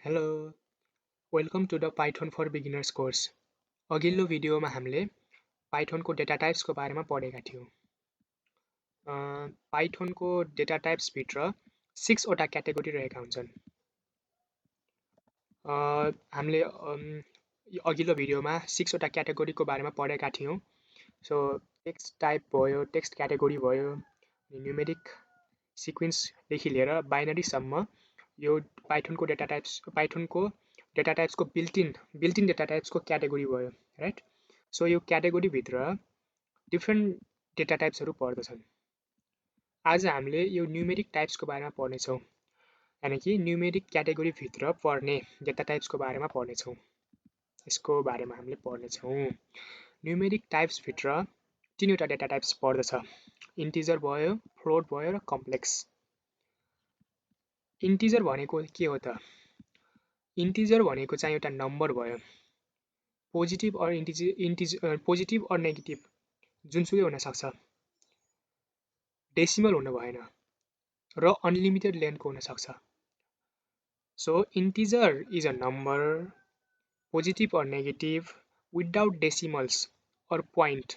Hello, welcome to the Python for Beginners course. अघिल्लो भिडियोमा हामीले पाइथनको डेटा टाइप्सको बारेमा पढेका थियौँ। पाइथनको डेटा टाइप्सभित्र 6 वटा क्याटेगोरी रहेका हुन्छन्। हामीले अघिल्लो भिडियोमा 6 वटा क्याटेगोरीको बारेमा पढेका थियौँ। सो टेक्स्ट टाइप भयो, टेक्स्ट क्याटेगोरी भयो, न्युमेरिक सिक्वेन्सदेखि लिएर बाइनरीसम्म यो पाइथनको डेटा टाइप्सको बिल्ट इन डेटा टाइप्सको क्याटेगोरी भयो, राइट? सो यो क्याटेगोरीभित्र डिफ्रेन्ट डेटा टाइप्सहरू पर्दछन्। आज हामीले यो न्युमेरिक टाइप्सको बारेमा पढ्नेछौँ, यानि कि न्युमेरिक क्याटेगोरीभित्र पर्ने डेटा टाइप्सको बारेमा पढ्नेछौँ। यसको बारेमा हामीले पढ्नेछौँ। न्युमेरिक टाइप्सभित्र 3वटा डेटा टाइप्स पर्दछ। इन्टिजर भयो, फ्लोट भयो र कम्प्लेक्स। इन्टिजर भनेको के हो त? इन्टिजर भनेको चाहिँ एउटा नम्बर भयो। पोजिटिभ अर नेगेटिभ जुनसुकै हुन सक्छ। डेसिमल हुनु भएन र अनलिमिटेड लेन्थको हुन सक्छ। So integer is a number, positive or negative, without decimals or point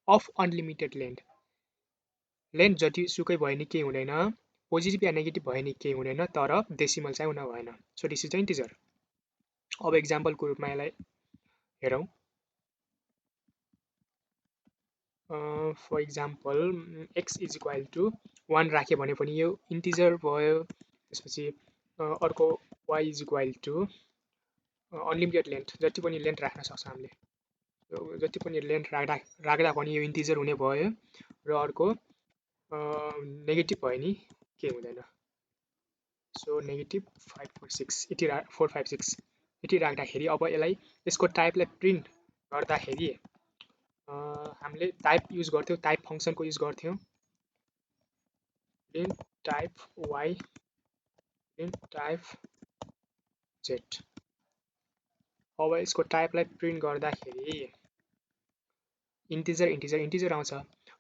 of unlimited length. Length जतिसुकै भयो नि केही हुँदैन, पोजिटिभ या नेगेटिभ भयो नि केही हुँदैन, तर डेसिमल चाहिँ हुन भएन। So this is the integer. अब एक्जाम्पलको रूपमा यसलाई हेरौँ। For example x is equal to 1 राख्यो भने पनि यो इन्टिजर भयो। त्यसपछि अर्को y is equal to unlimited length, जति पनि लेन्थ राख्न सक्छ हामीले। जति पनि लेन्थ राख्दा पनि यो इन्टिजर हुने भयो। र अर्को नेगेटिभ भयो नि केही हुँदैन। सो नेगेटिभ 5.6 यति 456 यति राख्दाखेरि अब यसको टाइपलाई प्रिन्ट गर्दाखेरि हामीले टाइप युज गर्थ्यौँ, टाइप फङ्सनको युज गर्थ्यौँ। Print type y, print type z। अब यसको टाइपलाई प्रिन्ट गर्दाखेरि इन्टिजर आउँछ,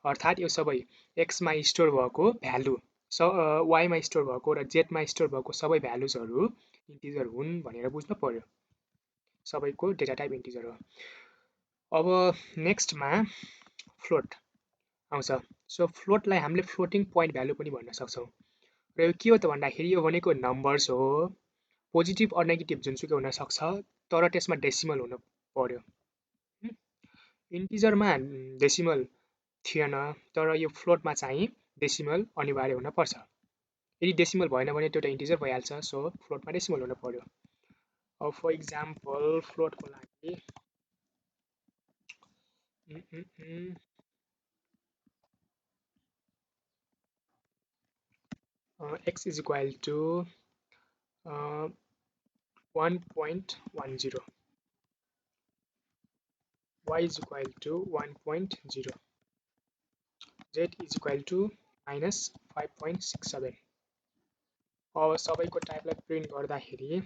अर्थात् यो सबै एक्समा स्टोर भएको भ्यालु, वाइमा स्टोर भएको र जेडमा स्टोर भएको सबै भ्यालुजहरू इन्टिजर हुन् भनेर बुझ्नु पर्यो। सबैको डेटा टाइप इन्टिजर हो। अब नेक्स्टमा फ्लोट आउँछ। सो फ्लोटलाई हामीले फ्लोटिङ पोइन्ट भ्यालु पनि भन्न सक्छौँ। र यो के हो त भन्दाखेरि यो भनेको नम्बर्स हो। पोजिटिभ अर नेगेटिभ जुनसुकै हुन सक्छ, तर त्यसमा डेसिमल हुनु पर्यो। इन्टिजरमा डेसिमल थिएन, तर यो फ्लोटमा चाहिँ डेसिमल अनिवार्य हुन पर्छ। यदि डेसिमल भएन भने त्यो त इन्टिजर भइहाल्छ। सो फ्लोटमा डेसिमल हुनु पर्यो। अब फर इक्जाम्पल फ्लोटको लागि x is equal to 1.10, y is equal to 1.0, z is equal to -5.67। अब सबैको टाइपलाई प्रिन्ट गर्दाखेरि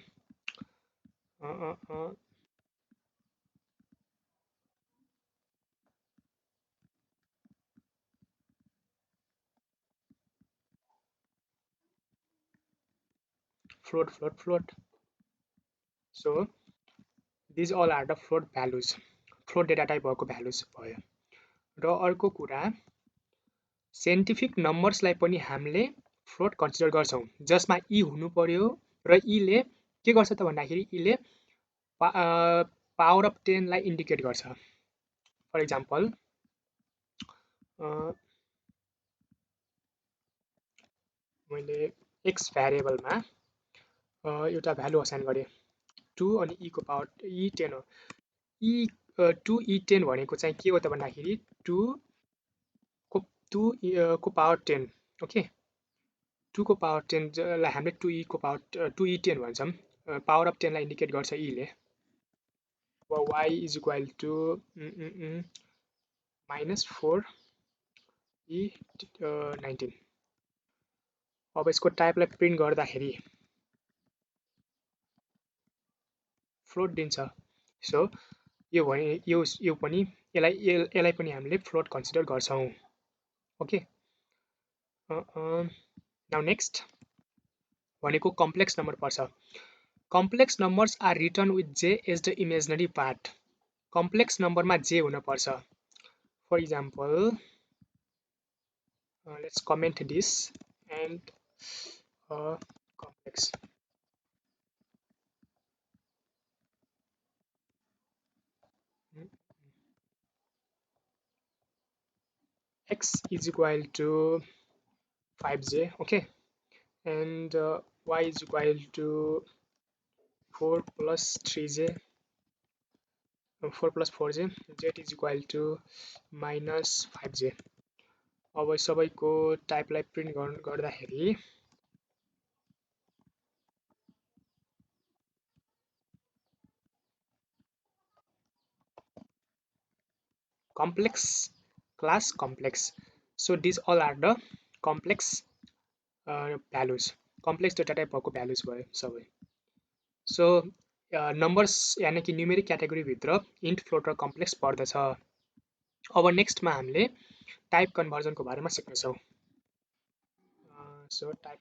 float. So these all are the float values, float data type भएको भ्यालुज भयो। र अर्को कुरा, साइन्टिफिक नम्बर्सलाई पनि हामीले फ्लोट कन्सिडर गर्छौँ, जसमा ई हुनु पर्यो। र ईले के गर्छ त भन्दाखेरि ईले पावर अफ 10 लाई इन्डिकेट गर्छ। फर इक्जाम्पल मैले एक्स भ्यारिएबलमा एउटा भ्यालु असाइन गरेँ 2 अनि ई को पावर E10 हो। 2 E10 भनेको चाहिँ के हो त भन्दाखेरि 2 को पावर 10, ओके। 2 को पावर 10 लाई हामीले 2 E10 भन्छौँ। पावर अफ 10 लाई इन्डिकेट गर्छ ईले। y is equal to -4 E19। अब यसको टाइपलाई प्रिन्ट गर्दाखेरि फ्लोट दिन्छ। सो यो पनि यसलाई पनि हामीले फ्लोट कन्सिडर गर्छौँ, ओके। नाउ नेक्स्ट भनेको कम्प्लेक्स नम्बर पर्छ। Complex numbers are written with j as the imaginary part complex नम्बरमा जे हुनपर्छ for example let's comment this and complex x is equal to 5j, okay, and y is equal to 4 plus 3j, 4 plus 4j, z is equal to minus 5j. अब सबैको टाइपलाई print गर्दाखेरि complex class complex, so these all are the complex values, complex data type भएको values भयो सबै. So numbers यानि कि numeric क्याटेगोरीभित्र int float र कम्प्लेक्स पर्दछ. अब नेक्स्टमा हामीले टाइप कन्भर्जनको बारेमा सिक्नेछौँ. सो टाइप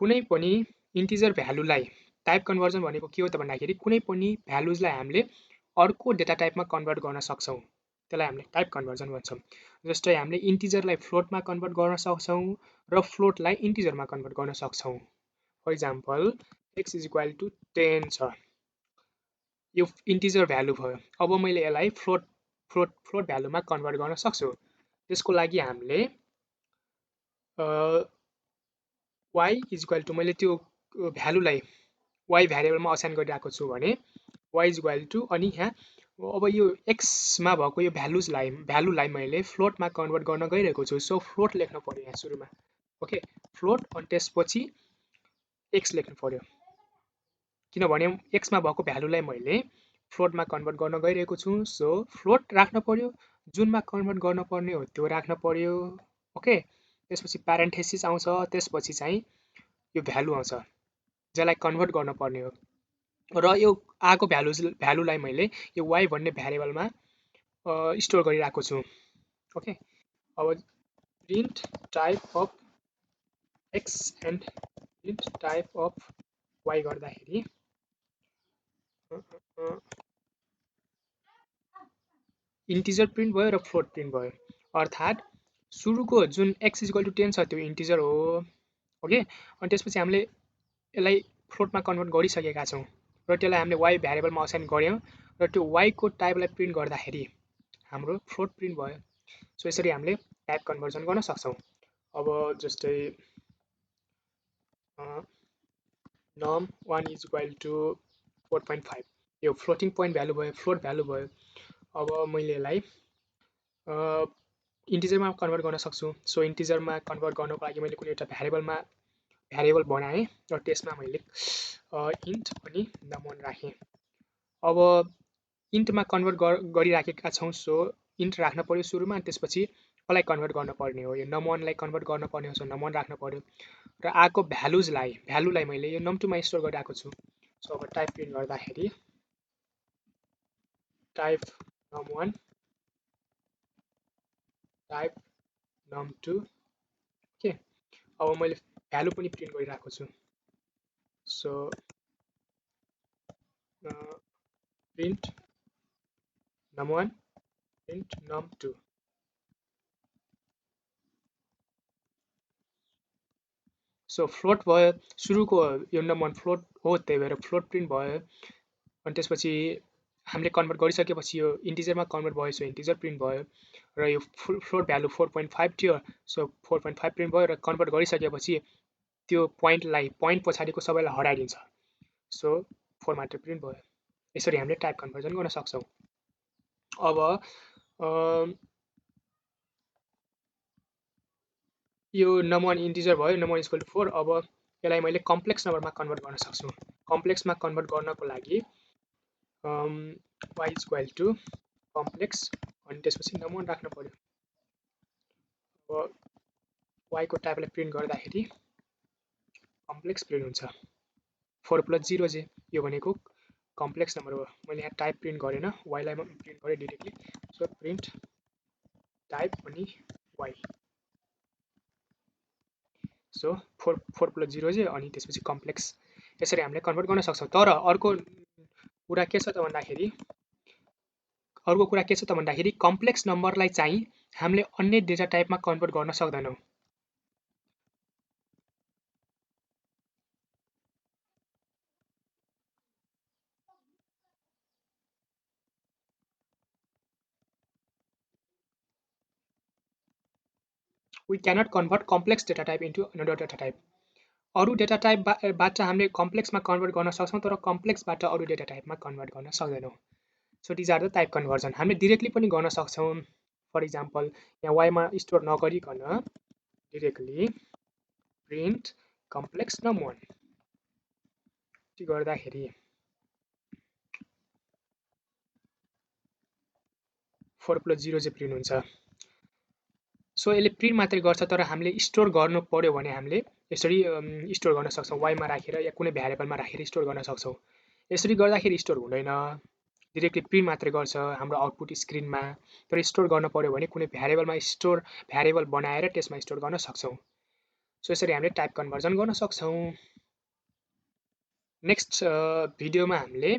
कुनै पनि इन्टिजर भ्यालुलाई टाइप कन्भर्जन भनेको के हो त भन्दाखेरि कुनै पनि भ्यालुजलाई हामीले अर्को डेटा टाइपमा कन्भर्ट गर्न सक्छौँ, त्यसलाई हामीले टाइप कन्भर्जन भन्छौँ. जस्तै हामीले इन्टिजरलाई फ्लोटमा कन्भर्ट गर्न सक्छौँ र फ्लोटलाई इन्टिजरमा कन्भर्ट गर्न सक्छौँ. For example x is equal to 10 छ, यो इन्टिजर भ्यालु भयो. अब मैले यसलाई फ्लोट भ्यालुमा कन्भर्ट गर्न सक्छु. त्यसको लागि हामीले y इज इक्वल टु मैले त्यो भ्यालुलाई y भ्यारिएबलमा असाइन गरिरहेको छु भने y इज इक्वल टु अनि यहाँ अब यो एक्समा भएको यो भ्यालुलाई मैले फ्लोटमा कन्भर्ट गर्न गइरहेको छु. सो फ्लोट लेख्नु पर्यो यहाँ सुरुमा, ओके, फ्लोट अनि त्यसपछि एक्स लेख्नु पर्यो किनभने एक्समा भएको भ्यालुलाई मैले फ्लोटमा कन्भर्ट गर्न गइरहेको छु. सो फ्लोट राख्न पर्यो, जुनमा कन्भर्ट गर्न पर्ने हो त्यो राख्न पर्यो, ओके. त्यसपछि प्यारेन्थेसिस आउँछ, त्यसपछि चाहिँ यो भ्यालु आउँछ जसलाई कन्भर्ट गर्न पर्ने हो र यो आएको भ्यालुलाई मैले यो y भन्ने भ्यारिएबलमा स्टोर गरिरहेको छु, ओके. अब print type of x and print type of y गर्दाखेरि इन्टिजर प्रिन्ट भयो र फ्लोट प्रिन्ट भयो. अर्थात् सुरुको जुन x इक्वल टु 10 छ त्यो इन्टिजर हो, ओके. अनि त्यसपछि हामीले यसलाई फ्लोटमा कन्भर्ट गरिसकेका छौँ र त्यसलाई हामीले y भ्यारिएबलमा असाइन गऱ्यौँ र त्यो y को टाइपलाई प्रिन्ट गर्दाखेरि हाम्रो फ्लोट प्रिन्ट भयो. सो यसरी हामीले टाइप कन्भर्जन गर्न सक्छौँ. अब जस्तै num1 इज इक्वल टु 4.5, यो फ्लोटिङ पोइन्ट भ्यालु भयो, फ्लोट भ्यालु भयो. अब मैले यसलाई इन्टिजरमा कन्भर्ट गर्न सक्छु. सो इन्टिजरमा कन्भर्ट गर्नको लागि मैले कुनै एउटा भ्यारिएबल बनाएँ र त्यसमा मैले इन्ट अनि num1 राखेँ. अब इन्टमा कन्भर्ट गरिराखेका छौँ, सो इन्ट राख्न पर्यो सुरुमा, अनि त्यसपछि कसलाई कन्भर्ट गर्नुपर्ने हो, यो num1लाई कन्भर्ट गर्नुपर्ने हो, सो num1 राख्न पर्यो र आएको भ्यालुलाई मैले यो num2मा स्टोर गरिरहेको छु. सो अब टाइप प्रिन्ट गर्दाखेरि type num1 type num2, okay. अब मैले भ्यालु पनि प्रिन्ट गरिरहेको छु. So print num1 print num2. So float भयो, सुरुको यो num1 फ्लोट हो, त्यही भएर फ्लोट प्रिन्ट भयो. अनि त्यसपछि हामीले कन्भर्ट गरिसकेपछि यो इन्टिजरमा कन्भर्ट भयो, सो इन्टिजर प्रिन्ट भयो र यो फ्लोट भ्यालु 4.5 थियो, सो 4.5 प्रिन्ट भयो र कन्भर्ट गरिसकेपछि त्यो पोइन्ट पछाडिको सबैलाई हटाइदिन्छ, सो 4 मात्र प्रिन्ट भयो. यसरी हामीले टाइप कन्भर्जन गर्न सक्छौँ. अब यो num1 इन्टिजर भयो, num1 इक्वल टु 4. अब यसलाई मैले कम्प्लेक्स नम्बरमा कन्भर्ट गर्न सक्छु. कम्प्लेक्समा कन्भर्ट गर्नको लागि y इक्वल टु कम्प्लेक्स अनि त्यसपछि num1 राख्न पर्यो. अब y को टाइपलाई प्रिन्ट गर्दाखेरि कम्प्लेक्स प्रिन्ट हुन्छ. 4 प्लस 0j, यो भनेको कम्प्लेक्स नम्बर हो. मैले यहाँ टाइप प्रिन्ट गरेन, yलाई म प्रिन्ट गरेँ डिरेक्टली. सो प्रिन्ट टाइप अनि y. सो 4 + 0 चाहिँ अनि त्यसपछि कम्प्लेक्स यसरी हामीले कन्भर्ट गर्न सक्छौँ। तर अर्को कुरा के छ त भन्दाखेरि कम्प्लेक्स नम्बरलाई चाहिँ हामीले अन्य डेटा टाइपमा कन्भर्ट गर्न सक्दैनौँ। We cannot convert complex data type into another data type. अरू डेटा टाइपबाट हामीले कम्प्लेक्समा कन्भर्ट गर्न सक्छौँ तर कम्प्लेक्सबाट अरू डेटा टाइपमा कन्भर्ट गर्न सक्दैनौँ। So these are the type conversion. हामीले डिरेक्टली पनि गर्न सक्छौँ। फर इक्जाम्पल यहाँ वाइमा स्टोर नगरिकन डिरेक्टली प्रिन्ट कम्प्लेक्स नम्बर गर्दाखेरि 4 + 0 चाहिँ प्रिन्ट हुन्छ। सो यसले प्रिन्ट मात्रै गर्छ तर हामीले स्टोर गर्नु पर्यो भने हामीले यसरी स्टोर गर्न सक्छौँ। वाइमा राखेर या कुनै भ्यारिएबलमा राखेर स्टोर गर्न सक्छौँ। यसरी गर्दाखेरि स्टोर हुँदैन, डिरेक्टली प्रिन्ट मात्रै गर्छ हाम्रो आउटपुट स्क्रिनमा। तर स्टोर गर्नु पर्यो भने कुनै भ्यारिएबलमा भ्यारिएबल बनाएर त्यसमा स्टोर गर्न सक्छौँ। सो यसरी हामीले टाइप कन्भर्जन गर्न सक्छौँ। नेक्स्ट भिडियोमा हामीले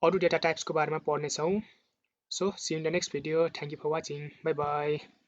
अरू डेटा टाइप्सको बारेमा पढ्नेछौँ। So see you in the next video. Thank you for watching. Bye bye.